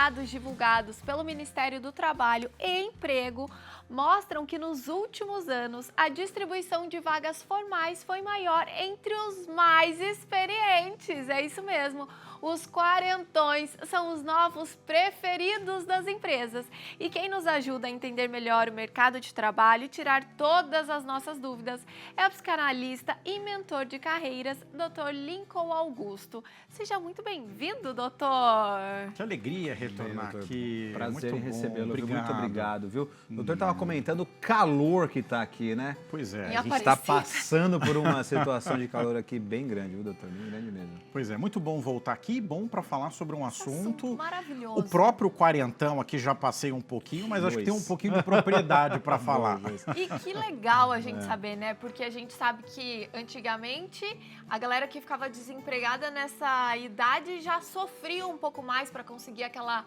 dados divulgados pelo Ministério do Trabalho e Emprego mostram que nos últimos anos a distribuição de vagas formais foi maior entre os mais experientes. É isso mesmo. Os quarentões são os novos preferidos das empresas. E quem nos ajuda a entender melhor o mercado de trabalho e tirar todas as nossas dúvidas é o psicanalista e mentor de carreiras, Dr. Lincoln Augusto. Seja muito bem-vindo, doutor. Que alegria retornar aqui. Prazer em recebê-lo. Muito obrigado, viu? O doutor estava comentando o calor que está aqui, né? Pois é. A gente está passando por uma situação de calor aqui bem grande, viu, doutor? Bem grande mesmo. Pois é, muito bom voltar aqui, bom para falar sobre um assunto maravilhoso. O próprio quarentão aqui já passei um pouquinho, mas acho que tem um pouquinho de propriedade para falar. E que legal a gente saber, né? Porque a gente sabe que antigamente a galera que ficava desempregada nessa idade já sofria um pouco mais para conseguir aquela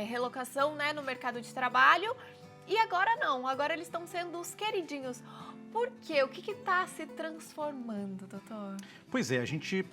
relocação, né, no mercado de trabalho. E agora não, agora eles estão sendo os queridinhos. Por quê? O que está se transformando, doutor? Pois é,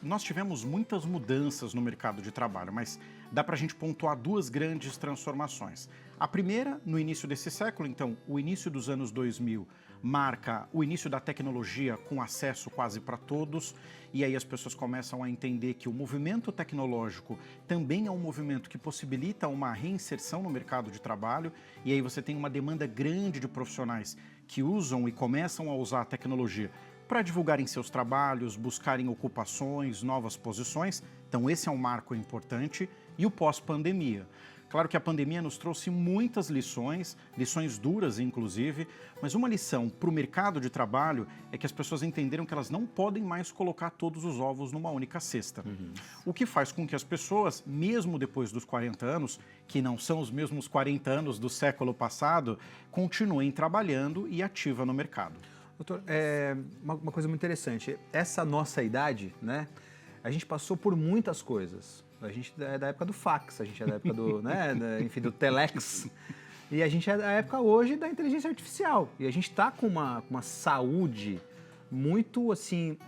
nós tivemos muitas mudanças no mercado de trabalho, mas dá para a gente pontuar duas grandes transformações. A primeira, no início desse século, então, o início dos anos 2000, marca o início da tecnologia com acesso quase para todos, e aí as pessoas começam a entender que o movimento tecnológico também é um movimento que possibilita uma reinserção no mercado de trabalho, e aí você tem uma demanda grande de profissionais que usam e começam a usar a tecnologia para divulgarem seus trabalhos, buscarem ocupações, novas posições. Então esse é um marco importante. E o pós-pandemia. Claro que a pandemia nos trouxe muitas lições duras inclusive, mas uma lição para o mercado de trabalho é que as pessoas entenderam que elas não podem mais colocar todos os ovos numa única cesta. O que faz com que as pessoas, mesmo depois dos 40 anos, que não são os mesmos 40 anos do século passado, continuem trabalhando e ativa no mercado. Doutor, uma coisa muito interessante, essa nossa idade, né, a gente passou por muitas coisas. A gente é da época do fax, a gente é da época do, enfim, do telex. E a gente é da época hoje da inteligência artificial. E a gente está com uma saúde muito, assim,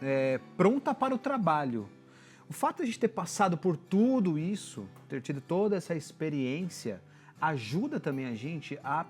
pronta para o trabalho. O fato de a gente ter passado por tudo isso, ter tido toda essa experiência, ajuda também a gente a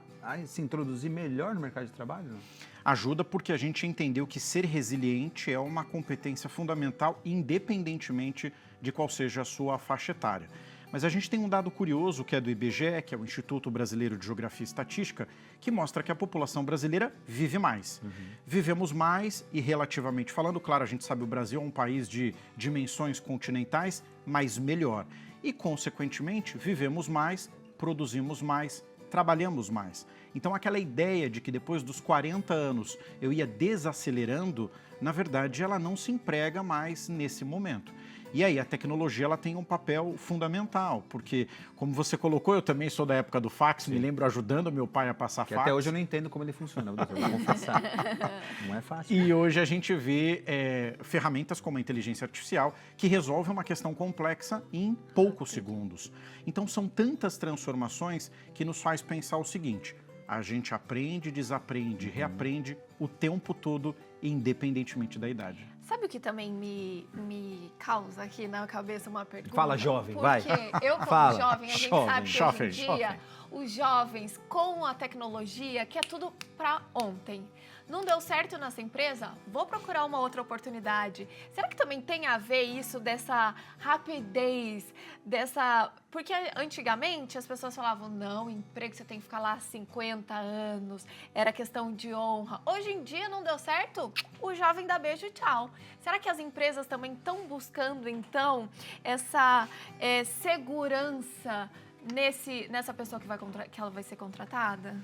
se introduzir melhor no mercado de trabalho? Não? Ajuda porque a gente entendeu que ser resiliente é uma competência fundamental, independentemente de qual seja a sua faixa etária. Mas a gente tem um dado curioso que é do IBGE, que é o Instituto Brasileiro de Geografia e Estatística, que mostra que a população brasileira vive mais. Vivemos mais e, relativamente falando, claro, a gente sabe que o Brasil é um país de dimensões continentais, mas melhor. E, consequentemente, vivemos mais, produzimos mais, trabalhamos mais. Então, aquela ideia de que depois dos 40 anos eu ia desacelerando, na verdade, ela não se emprega mais nesse momento. E aí, a tecnologia ela tem um papel fundamental, porque, como você colocou, eu também sou da época do fax, me lembro ajudando meu pai a passar fax. Até hoje eu não entendo como ele funciona, doutor, vou confessar. Não é fácil. E hoje a gente vê ferramentas como a inteligência artificial que resolve uma questão complexa em poucos segundos. Então, são tantas transformações que nos faz pensar o seguinte: a gente aprende, desaprende, reaprende o tempo todo, independentemente da idade. Sabe o que também me causa aqui na cabeça uma pergunta? Fala, jovem, vai. Porque eu, como Fala. jovem, a gente sabe que Jovem, hoje em dia, os jovens, com a tecnologia, que é tudo para ontem. Não deu certo nessa empresa? Vou procurar uma outra oportunidade. Será que também tem a ver isso dessa rapidez, Porque antigamente as pessoas falavam, não, emprego você tem que ficar lá 50 anos, era questão de honra. Hoje em dia não deu certo? O jovem dá beijo e tchau. Será que as empresas também estão buscando, então, essa segurança nessa pessoa que ela vai ser contratada?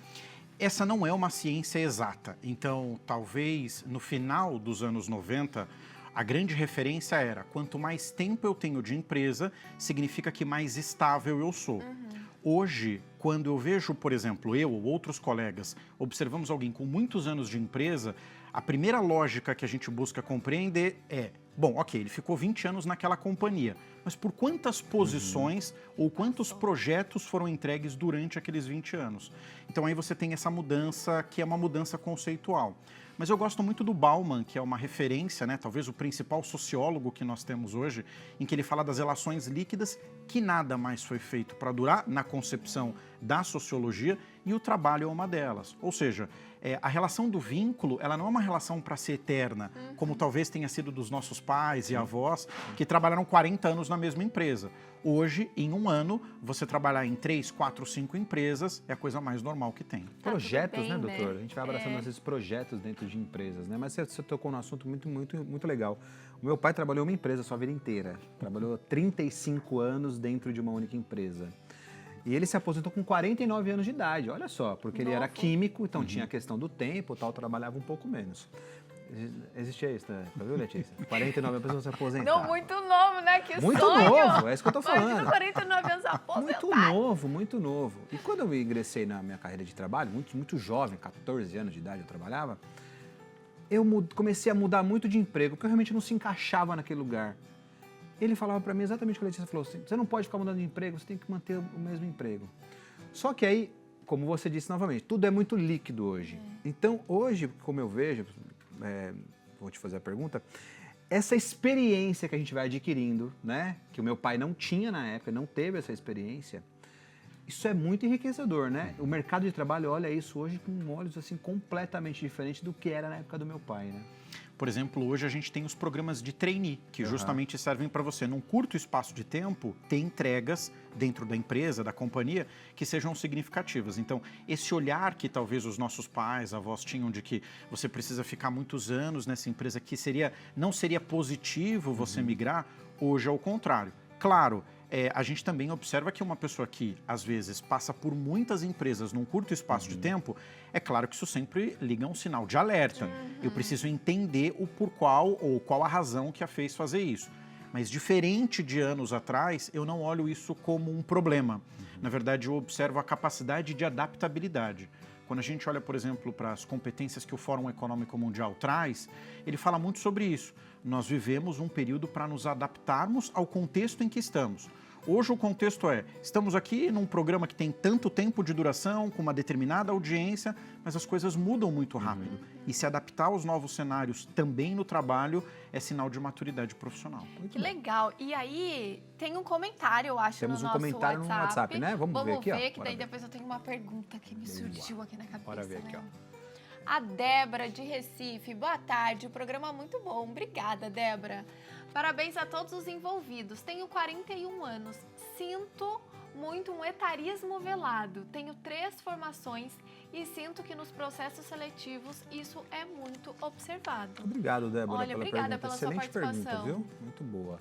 Essa não é uma ciência exata, então talvez no final dos anos 90, a grande referência era quanto mais tempo eu tenho de empresa, significa que mais estável eu sou. Hoje, quando eu vejo, por exemplo, eu ou outros colegas, observamos alguém com muitos anos de empresa, a primeira lógica que a gente busca compreender é, bom, ok, ele ficou 20 anos naquela companhia, mas por quantas posições ou quantos projetos foram entregues durante aqueles 20 anos? Então aí você tem essa mudança que é uma mudança conceitual. Mas eu gosto muito do Bauman, que é uma referência, né, talvez o principal sociólogo que nós temos hoje, em que ele fala das relações líquidas, que nada mais foi feito para durar na concepção da sociologia, e o trabalho é uma delas. Ou seja, a relação do vínculo, ela não é uma relação para ser eterna, como talvez tenha sido dos nossos pais e avós, que trabalharam 40 anos na mesma empresa. Hoje, em um ano, você trabalhar em 3, 4, 5 empresas é a coisa mais normal que tem. Projetos, bem, né, doutor? né? A gente vai abraçando esses projetos dentro de empresas, né? Mas você tocou num assunto muito legal. O meu pai trabalhou em uma empresa a sua vida inteira. Trabalhou 35 anos dentro de uma única empresa. E ele se aposentou com 49 anos de idade, olha só, porque ele era químico, então tinha a questão do tempo, tal, trabalhava um pouco menos. Existia isso, né? Viu, Letícia? 49 anos para se aposentar. Não, muito novo, né? Que Muito sonho! novo, é isso que eu tô falando. Imagina 49 anos aposentado. Muito novo. E quando eu ingressei na minha carreira de trabalho, muito jovem, 14 anos de idade eu trabalhava, eu comecei a mudar muito de emprego, porque eu realmente não se encaixava naquele lugar. Ele falava para mim exatamente o que a Letícia falou, assim, você não pode ficar mudando de emprego, você tem que manter o mesmo emprego. Só que aí, como você disse novamente, tudo é muito líquido hoje. Então, hoje, como eu vejo, vou te fazer a pergunta, essa experiência que a gente vai adquirindo, né, que o meu pai não tinha na época, não teve essa experiência, isso é muito enriquecedor, né? O mercado de trabalho olha isso hoje com olhos assim completamente diferentes do que era na época do meu pai, né? Por exemplo, hoje a gente tem os programas de trainee, que justamente servem para você, num curto espaço de tempo, ter entregas dentro da empresa, da companhia, que sejam significativas. Então, esse olhar que talvez os nossos pais, avós tinham de que você precisa ficar muitos anos nessa empresa, que não seria positivo você migrar, hoje é o contrário. Claro, a gente também observa que uma pessoa que, às vezes, passa por muitas empresas num curto espaço de tempo, é claro que isso sempre liga um sinal de alerta. Eu preciso entender o por qual ou qual a razão que a fez fazer isso. Mas, diferente de anos atrás, eu não olho isso como um problema. Na verdade, eu observo a capacidade de adaptabilidade. Quando a gente olha, por exemplo, para as competências que o Fórum Econômico Mundial traz, ele fala muito sobre isso. Nós vivemos um período para nos adaptarmos ao contexto em que estamos. Hoje o contexto estamos aqui num programa que tem tanto tempo de duração, com uma determinada audiência, mas as coisas mudam muito rápido. E se adaptar aos novos cenários também no trabalho é sinal de maturidade profissional. Que legal. E aí, tem um comentário, eu acho, Temos no um nosso comentário WhatsApp. no WhatsApp, né? Vamos ver aqui, ó. Que daí Bora ver. depois eu tenho uma pergunta que me surgiu aqui na cabeça. Bora ver aqui, né? ó. A Débora, de Recife. Boa tarde, o programa é muito bom. Obrigada, Débora. Parabéns a todos os envolvidos. Tenho 41 anos. Sinto muito um etarismo velado. Tenho 3 formações e sinto que nos processos seletivos isso é muito observado. Obrigado, Débora, Olha, pela obrigada pergunta. pela sua Excelente pergunta, participação. viu? Muito boa.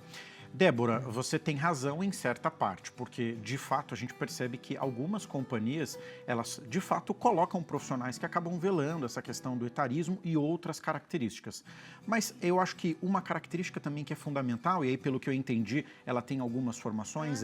Débora, você tem razão em certa parte, porque de fato a gente percebe que algumas companhias, elas de fato colocam profissionais que acabam velando essa questão do etarismo e outras características. Mas eu acho que uma característica também que é fundamental, e aí pelo que eu entendi, ela tem algumas formações,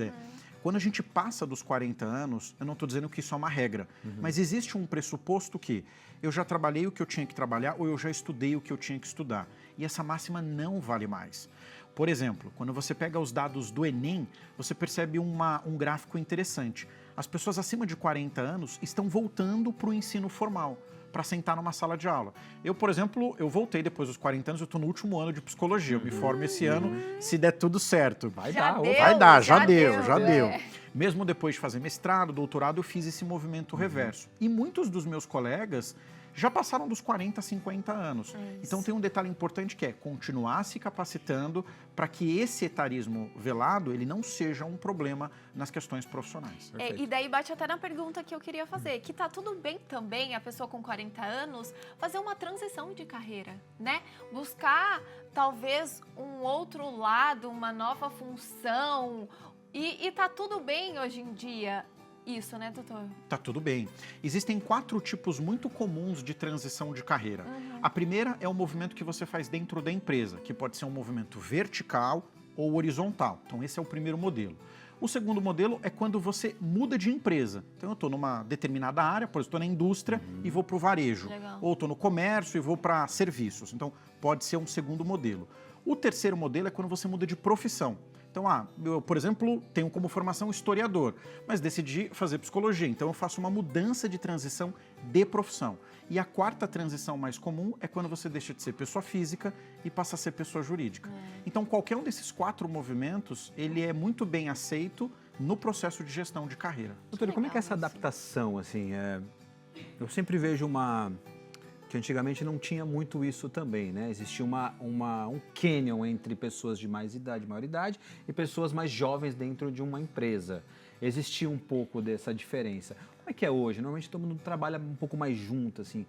quando a gente passa dos 40 anos, eu não estou dizendo que isso é uma regra, mas existe um pressuposto que eu já trabalhei o que eu tinha que trabalhar ou eu já estudei o que eu tinha que estudar. E essa máxima não vale mais. Por exemplo, quando você pega os dados do Enem, você percebe um gráfico interessante. As pessoas acima de 40 anos estão voltando para o ensino formal, para sentar numa sala de aula. Eu, por exemplo, eu voltei depois dos 40 anos, eu estou no último ano de psicologia. Eu me formo esse ano, se der tudo certo. Vai Já dar, deu, Vai dar, já deu. é. Mesmo depois de fazer mestrado, doutorado, eu fiz esse movimento reverso. E muitos dos meus colegas já passaram dos 40, 50 anos. Então tem um detalhe importante que é continuar se capacitando para que esse etarismo velado ele não seja um problema nas questões profissionais. E daí bate até na pergunta que eu queria fazer, que tá tudo bem também a pessoa com 40 anos fazer uma transição de carreira, né? Buscar talvez um outro lado, uma nova função, e tá tudo bem hoje em dia. Isso, né, doutor? Tá tudo bem. Existem 4 tipos muito comuns de transição de carreira. A primeira é o movimento que você faz dentro da empresa, que pode ser um movimento vertical ou horizontal. Então, esse é o primeiro modelo. O segundo modelo é quando você muda de empresa. Então, eu estou numa determinada área, por exemplo, estou na indústria e vou para o varejo. Legal. Ou estou no comércio e vou para serviços. Então, pode ser um segundo modelo. O terceiro modelo é quando você muda de profissão. Então, eu, por exemplo, tenho como formação historiador, mas decidi fazer psicologia, então eu faço uma mudança de transição de profissão. E a quarta transição mais comum é quando você deixa de ser pessoa física e passa a ser pessoa jurídica. Então, qualquer um desses 4 movimentos, ele é muito bem aceito no processo de gestão de carreira. Doutor, como é que é essa adaptação, assim? Eu sempre vejo que antigamente não tinha muito isso também, né? Existia um canyon entre pessoas de maior idade e pessoas mais jovens dentro de uma empresa. Existia um pouco dessa diferença. Como é que é hoje? Normalmente todo mundo trabalha um pouco mais junto, assim.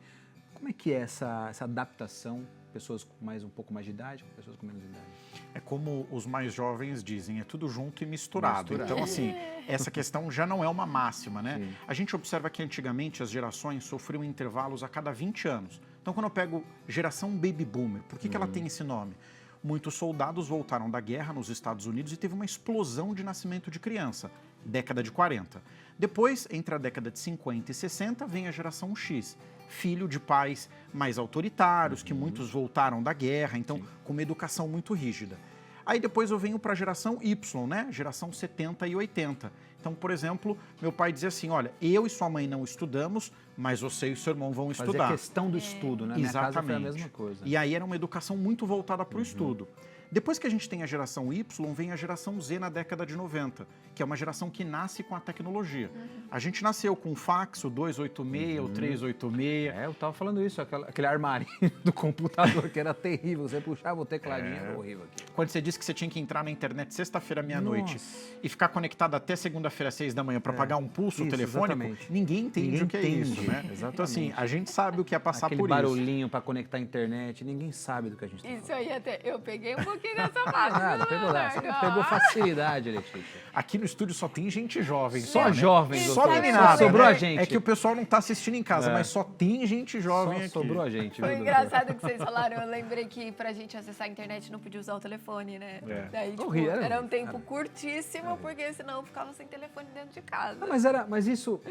Como é que é essa adaptação? Pessoas com um pouco mais de idade, com pessoas com menos idade? É como os mais jovens dizem, é tudo junto e misturado. Então, assim, essa questão já não é uma máxima, né? Sim. A gente observa que antigamente as gerações sofriam intervalos a cada 20 anos. Então, quando eu pego geração Baby Boomer, por que ela tem esse nome? Muitos soldados voltaram da guerra nos Estados Unidos e teve uma explosão de nascimento de criança, década de 40. Depois, entre a década de 50 e 60, vem a geração X, filho de pais mais autoritários, que muitos voltaram da guerra, então com uma educação muito rígida. Aí depois eu venho para a geração Y, né? Geração 70 e 80. Então, por exemplo, meu pai dizia assim, olha, eu e sua mãe não estudamos, mas você e seu irmão vão estudar. Fazia questão do estudo, né? Minha casa foi a mesma coisa. E aí era uma educação muito voltada para o estudo. Depois que a gente tem a geração Y, vem a geração Z na década de 90, que é uma geração que nasce com a tecnologia. A gente nasceu com o fax, o 286, o 386. Eu tava falando isso, aquele armário do computador que era terrível. Você puxava o tecladinho, era horrível aqui. Quando você disse que você tinha que entrar na internet sexta-feira meia-noite e ficar conectado até segunda-feira 6 da manhã para pagar um pulso telefônico, exatamente. ninguém entende o que é isso, né? Exatamente. Então, assim, a gente sabe o que é passar Aquele por isso. barulhinho para conectar a internet, ninguém sabe do que a gente tá falando. Isso aí até eu peguei um pouquinho nessa fase. Nada, pegou facilidade, Letícia. Aqui no estúdio só tem gente jovem. Só né? jovens, Só doutor. meninada. Sobrou né? a gente. É que o pessoal não está assistindo em casa, mas só tem gente jovem aqui. Sobrou a gente. Foi viu, engraçado que vocês falaram, eu lembrei que pra gente acessar a internet não podia usar o telefone, né? Daí, tipo, era um tempo curtíssimo, porque senão eu ficava sem telefone dentro de casa. Não, mas isso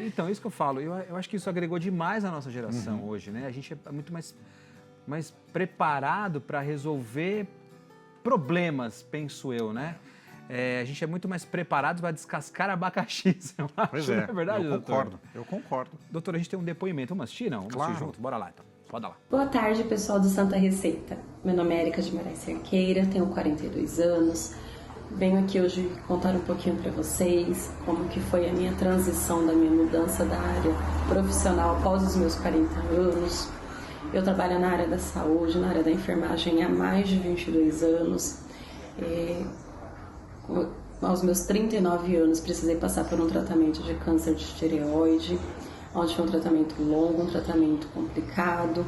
que eu falo, eu acho que isso agregou demais a nossa geração hoje, né? A gente é muito mais preparado para resolver problemas, penso eu, né? A gente é muito mais preparado para descascar abacaxis, eu acho. Pois não é verdade, eu doutor? eu concordo. Doutor, a gente tem um depoimento. Vamos assistir, não? Vamos Claro. assistir junto? Bora lá, então. Roda lá. Boa tarde, pessoal do Santa Receita. Meu nome é Érica de Moraes Cerqueira, tenho 42 anos. Venho aqui hoje contar um pouquinho para vocês como que foi a minha transição da minha mudança da área profissional após os meus 40 anos. Eu trabalho na área da saúde, na área da enfermagem há mais de 22 anos. Aos meus 39 anos precisei passar por um tratamento de câncer de tireoide, onde foi um tratamento longo, um tratamento complicado.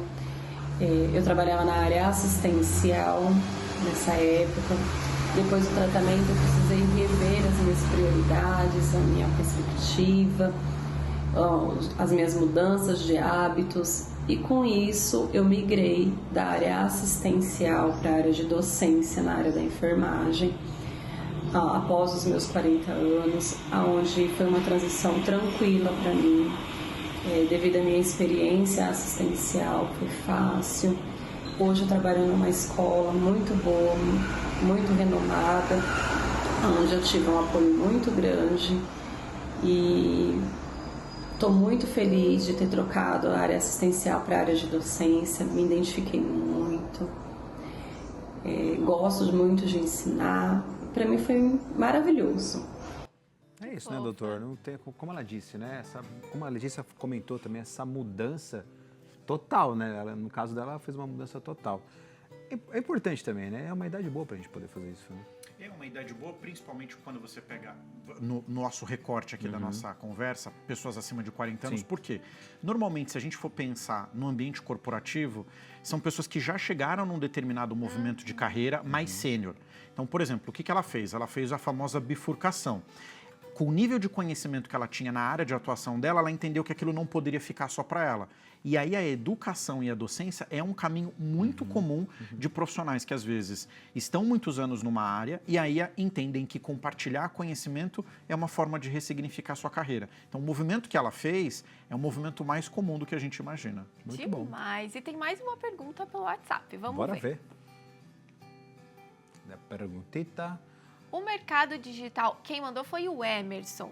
Eu trabalhava na área assistencial nessa época. Depois do tratamento eu precisei rever as minhas prioridades, a minha perspectiva, as minhas mudanças de hábitos. E com isso eu migrei da área assistencial para a área de docência na área da enfermagem, após os meus 40 anos, onde foi uma transição tranquila para mim, devido à minha experiência assistencial, foi fácil. Hoje eu trabalho numa escola muito boa, muito renomada, onde eu tive um apoio muito grande e estou muito feliz de ter trocado a área assistencial para a área de docência, me identifiquei muito, gosto muito de ensinar, para mim foi maravilhoso. É isso, né, doutor? Não tem, como ela disse, né? Como a Letícia comentou também, essa mudança total, né? No caso dela, ela fez uma mudança total. É importante também, né? É uma idade boa para a gente poder fazer isso, né? É uma idade boa, principalmente quando você pega no nosso recorte aqui da nossa conversa, pessoas acima de 40 anos. Sim. Por quê? Normalmente, se a gente for pensar no ambiente corporativo, são pessoas que já chegaram num determinado movimento de carreira mais sênior. Então, por exemplo, o que ela fez? Ela fez a famosa bifurcação. Com o nível de conhecimento que ela tinha na área de atuação dela, ela entendeu que aquilo não poderia ficar só para ela. E aí a educação e a docência é um caminho muito comum de profissionais que às vezes estão muitos anos numa área e aí entendem que compartilhar conhecimento é uma forma de ressignificar sua carreira. Então o movimento que ela fez é um movimento mais comum do que a gente imagina. Muito bom. Demais. E tem mais uma pergunta pelo WhatsApp. Vamos Bora ver. ver. A perguntita. O mercado digital, quem mandou foi o Emerson.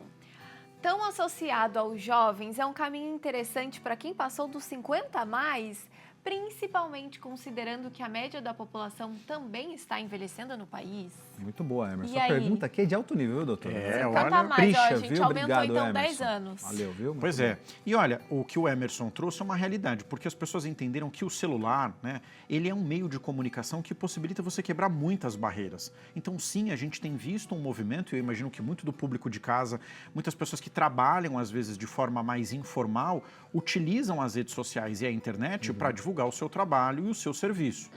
Tão associado aos jovens, é um caminho interessante para quem passou dos 50 a mais, principalmente considerando que a média da população também está envelhecendo no país. Muito boa, Emerson. E A aí? pergunta aqui é de alto nível, viu, doutor? 50 a mais, ó, a Princha, gente viu? aumentou Obrigado, então Emerson. 10 anos. Valeu, viu? Muito Pois bom. é. E olha, o que o Emerson trouxe é uma realidade, porque as pessoas entenderam que o celular, né, ele é um meio de comunicação que possibilita você quebrar muitas barreiras. Então, sim, a gente tem visto um movimento, e eu imagino que muito do público de casa, muitas pessoas que trabalham, às vezes, de forma mais informal, utilizam as redes sociais e a internet para divulgar o seu trabalho e o seu serviço.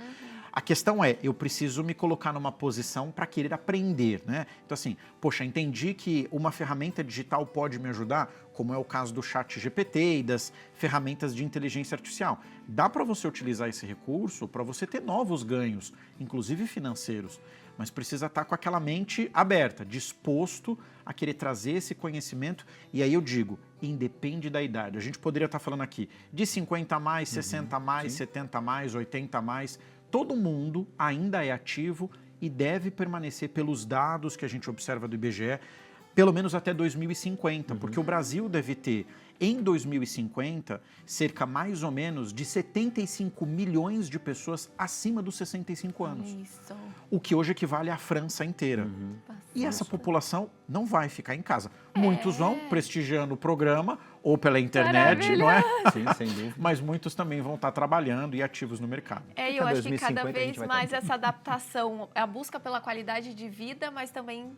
A questão é, eu preciso me colocar numa posição para querer aprender, né? Então assim, poxa, entendi que uma ferramenta digital pode me ajudar, como é o caso do chat GPT e das ferramentas de inteligência artificial. Dá para você utilizar esse recurso para você ter novos ganhos, inclusive financeiros, mas precisa estar com aquela mente aberta, disposto a querer trazer esse conhecimento. E aí eu digo, independe da idade. A gente poderia estar falando aqui de 50 a mais, 60 a mais, 70 a mais, 80 a mais. Todo mundo ainda é ativo e deve permanecer, pelos dados que a gente observa do IBGE, pelo menos até 2050, porque o Brasil deve ter, em 2050, cerca mais ou menos de 75 milhões de pessoas acima dos 65 anos. Isso. O que hoje equivale à França inteira. E essa população não vai ficar em casa. Muitos vão prestigiando o programa ou pela internet, não é? Sim, sem dúvida. Mas muitos também vão estar trabalhando e ativos no mercado. É, eu Até acho que cada 2050 a gente vez vai mais essa adaptação, a busca pela qualidade de vida, mas também,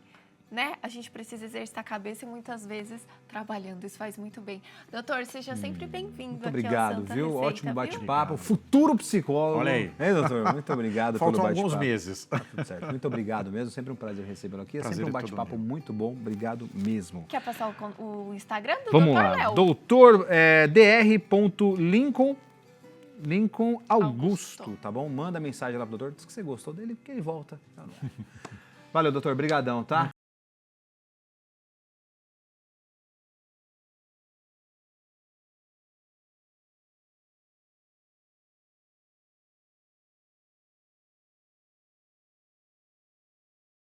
né, a gente precisa exercitar a cabeça e muitas vezes trabalhando. Isso faz muito bem. Doutor, seja sempre bem-vindo Muito aqui obrigado, ao Santa viu? Receita, Ótimo viu? bate-papo. Futuro psicólogo. Olha aí. Hein, doutor? Muito obrigado Faltam pelo bate-papo. alguns meses. Tá tudo certo. Muito obrigado mesmo. Sempre um prazer recebê-lo aqui. É Prazer sempre um é todo bate-papo meu. muito bom. Obrigado mesmo. Quer passar o Instagram do Vamos Dr. lá. Léo? Doutor dr.lincoln Augusto, tá bom? Manda mensagem lá pro doutor. Diz que você gostou dele, porque ele volta. Valeu, doutor. Obrigadão, tá?